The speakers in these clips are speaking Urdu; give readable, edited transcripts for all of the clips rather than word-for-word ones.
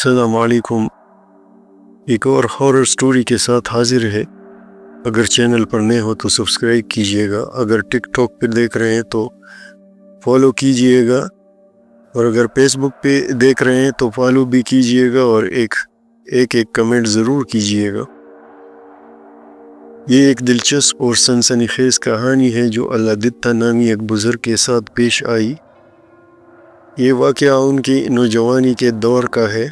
السلام علیکم۔ ایک اور ہارر سٹوری کے ساتھ حاضر ہے۔ اگر چینل پر نئے ہو تو سبسکرائب کیجئے گا، اگر ٹک ٹاک پہ دیکھ رہے ہیں تو فالو کیجئے گا، اور اگر فیس بک پہ دیکھ رہے ہیں تو فالو بھی کیجئے گا اور ایک کمنٹ ضرور کیجئے گا۔ یہ ایک دلچسپ اور سنسنی خیز کہانی ہے جو اللہ دتہ نامی ایک بزرگ کے ساتھ پیش آئی۔ یہ واقعہ ان کی نوجوانی کے دور کا ہے،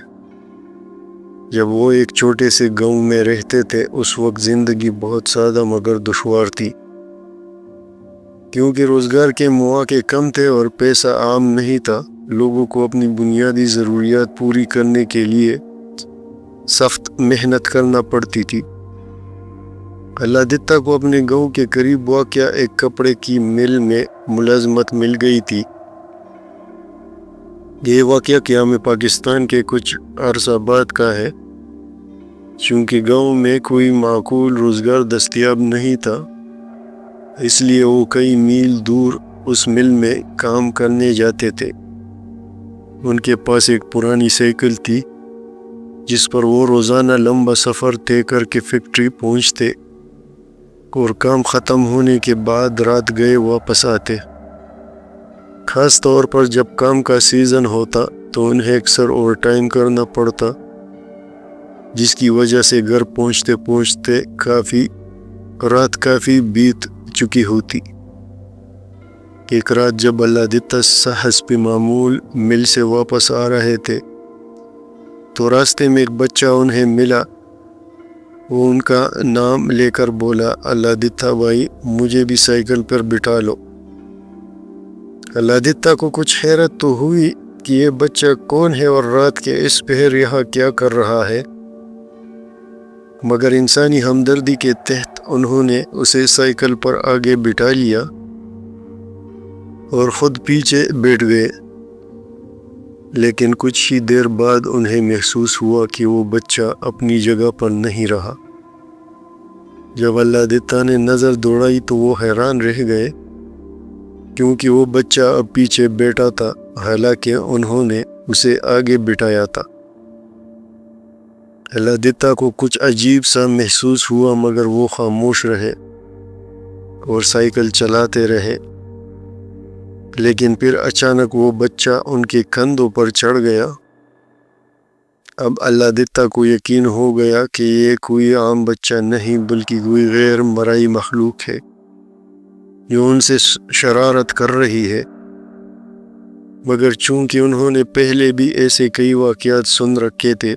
جب وہ ایک چھوٹے سے گاؤں میں رہتے تھے۔ اس وقت زندگی بہت سادہ مگر دشوار تھی، کیونکہ روزگار کے مواقع کم تھے اور پیسہ عام نہیں تھا۔ لوگوں کو اپنی بنیادی ضروریات پوری کرنے کے لیے سخت محنت کرنا پڑتی تھی۔ اللہ دتہ کو اپنے گاؤں کے قریب واقع ایک کپڑے کی مل میں ملازمت مل گئی تھی۔ یہ واقعہ قیام پاکستان کے کچھ عرصہ بعد کا ہے۔ چونکہ گاؤں میں کوئی معقول روزگار دستیاب نہیں تھا، اس لیے وہ کئی میل دور اس مل میں کام کرنے جاتے تھے۔ ان کے پاس ایک پرانی سائیکل تھی جس پر وہ روزانہ لمبا سفر طے کر کے فیکٹری پہنچتے اور کام ختم ہونے کے بعد رات گئے واپس آتے۔ خاص طور پر جب کام کا سیزن ہوتا تو انہیں اکثر اوور ٹائم کرنا پڑتا، جس کی وجہ سے گھر پہنچتے پہنچتے رات کافی بیت چکی ہوتی۔ ایک رات جب اللہ دتہ حسب معمول مل سے واپس آ رہے تھے تو راستے میں ایک بچہ انہیں ملا۔ وہ ان کا نام لے کر بولا، اللہ دتہ بھائی، مجھے بھی سائیکل پر بٹھا لو۔ اللہ دتہ کو کچھ حیرت تو ہوئی کہ یہ بچہ کون ہے اور رات کے اس پہر یہاں کیا کر رہا ہے، مگر انسانی ہمدردی کے تحت انہوں نے اسے سائیکل پر آگے بٹھا لیا اور خود پیچھے بیٹھ گئے۔ لیکن کچھ ہی دیر بعد انہیں محسوس ہوا کہ وہ بچہ اپنی جگہ پر نہیں رہا۔ جب اللہ دتہ نے نظر دوڑائی تو وہ حیران رہ گئے، کیونکہ وہ بچہ اب پیچھے بیٹھا تھا، حالانکہ انہوں نے اسے آگے بٹھایا تھا۔ اللہ دتہ کو کچھ عجیب سا محسوس ہوا، مگر وہ خاموش رہے اور سائیکل چلاتے رہے۔ لیکن پھر اچانک وہ بچہ ان کے کندھوں پر چڑھ گیا۔ اب اللہ دتہ کو یقین ہو گیا کہ یہ کوئی عام بچہ نہیں بلکہ کوئی غیر مرئی مخلوق ہے جو ان سے شرارت کر رہی ہے۔ مگر چونکہ انہوں نے پہلے بھی ایسے کئی واقعات سن رکھے تھے،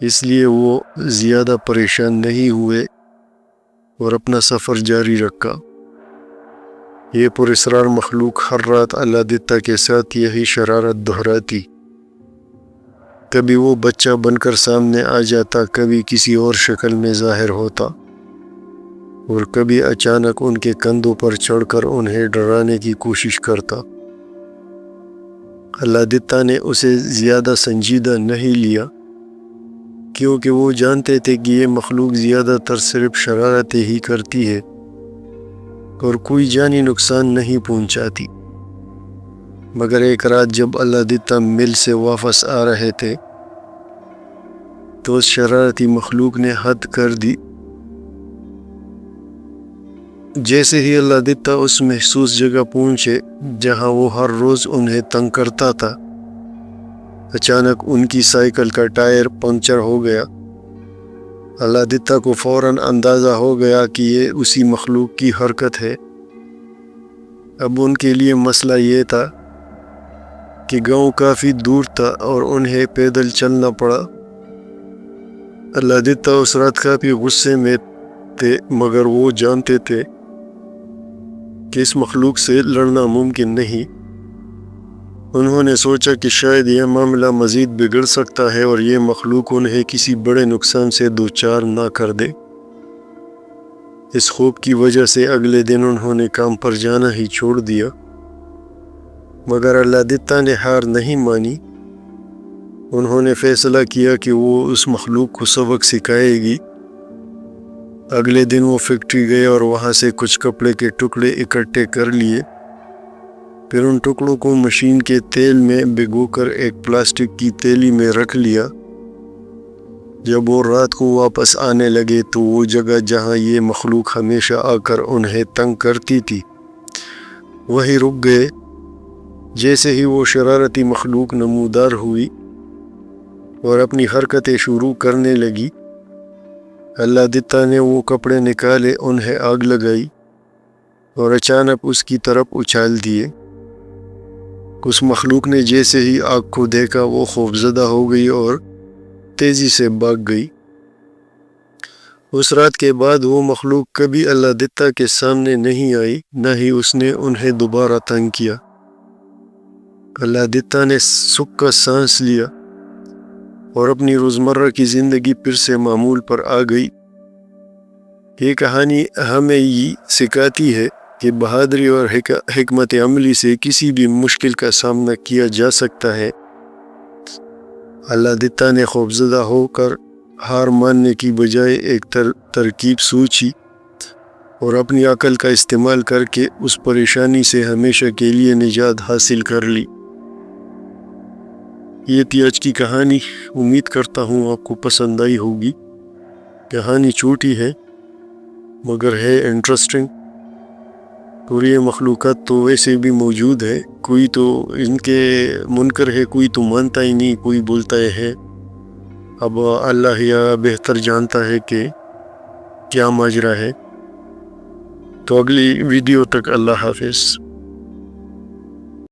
اس لیے وہ زیادہ پریشان نہیں ہوئے اور اپنا سفر جاری رکھا۔ یہ پراسرار مخلوق ہر رات اللہ دتہ کے ساتھ یہی شرارت دہراتی۔ کبھی وہ بچہ بن کر سامنے آ جاتا، کبھی کسی اور شکل میں ظاہر ہوتا، اور کبھی اچانک ان کے کندھوں پر چڑھ کر انہیں ڈرانے کی کوشش کرتا۔ اللہ دتہ نے اسے زیادہ سنجیدہ نہیں لیا، کیونکہ وہ جانتے تھے کہ یہ مخلوق زیادہ تر صرف شرارتیں ہی کرتی ہے اور کوئی جانی نقصان نہیں پہنچاتی۔ مگر ایک رات جب اللہ دتہ مل سے واپس آ رہے تھے تو اس شرارتی مخلوق نے حد کر دی۔ جیسے ہی اللہ دتہ اس محسوس جگہ پہنچے جہاں وہ ہر روز انہیں تنگ کرتا تھا، اچانک ان کی سائیکل کا ٹائر پنکچر ہو گیا۔ اللہ دتہ کو فوراً اندازہ ہو گیا کہ یہ اسی مخلوق کی حرکت ہے۔ اب ان کے لیے مسئلہ یہ تھا کہ گاؤں کافی دور تھا اور انہیں پیدل چلنا پڑا۔ اللہ دتہ اس رات کافی غصے میں تھے، مگر وہ جانتے تھے کہ اس مخلوق سے لڑنا ممکن نہیں۔ انہوں نے سوچا کہ شاید یہ معاملہ مزید بگڑ سکتا ہے اور یہ مخلوق انہیں کسی بڑے نقصان سے دوچار نہ کر دے۔ اس خوف کی وجہ سے اگلے دن انہوں نے کام پر جانا ہی چھوڑ دیا۔ مگر اللہ دتہ نے ہار نہیں مانی۔ انہوں نے فیصلہ کیا کہ وہ اس مخلوق کو سبق سکھائے گی۔ اگلے دن وہ فیکٹری گئے اور وہاں سے کچھ کپڑے کے ٹکڑے اکٹھے کر لیے پھر ان ٹکڑوں کو مشین کے تیل میں بھگو کر ایک پلاسٹک کی تیلی میں رکھ لیا۔ جب وہ رات کو واپس آنے لگے تو وہ جگہ جہاں یہ مخلوق ہمیشہ آ کر انہیں تنگ کرتی تھی وہی رک گئے۔ جیسے ہی وہ شرارتی مخلوق نمودار ہوئی اور اپنی حرکتیں شروع کرنے لگی، اللہ دتا نے وہ کپڑے نکالے، انہیں آگ لگائی اور اچانک اس کی طرف اچھال دیے۔ اس مخلوق نے جیسے ہی آگ کو دیکھا وہ خوفزدہ ہو گئی اور تیزی سے بھاگ گئی۔ اس رات کے بعد وہ مخلوق کبھی اللہ دتا کے سامنے نہیں آئی، نہ ہی اس نے انہیں دوبارہ تنگ کیا۔ اللہ دتا نے سکھ کا سانس لیا اور اپنی روزمرہ کی زندگی پھر سے معمول پر آ گئی۔ یہ کہانی ہمیں یہ سکھاتی ہے کہ بہادری اور حکمت عملی سے کسی بھی مشکل کا سامنا کیا جا سکتا ہے۔ اللہ دتا نے خوفزدہ ہو کر ہار ماننے کی بجائے ایک ترکیب سوچی اور اپنی عقل کا استعمال کر کے اس پریشانی سے ہمیشہ کے لیے نجات حاصل کر لی۔ یہ تھی آج کی کہانی۔ امید کرتا ہوں آپ کو پسند آئی ہوگی۔ کہانی چھوٹی ہے مگر ہے انٹرسٹنگ، اور یہ مخلوقات تو ویسے بھی موجود ہے، کوئی تو ان کے منکر ہے، کوئی تو مانتا ہی نہیں، کوئی بولتا ہے۔ اب اللہ یا بہتر جانتا ہے کہ کیا ماجرا ہے۔ تو اگلی ویڈیو تک اللہ حافظ۔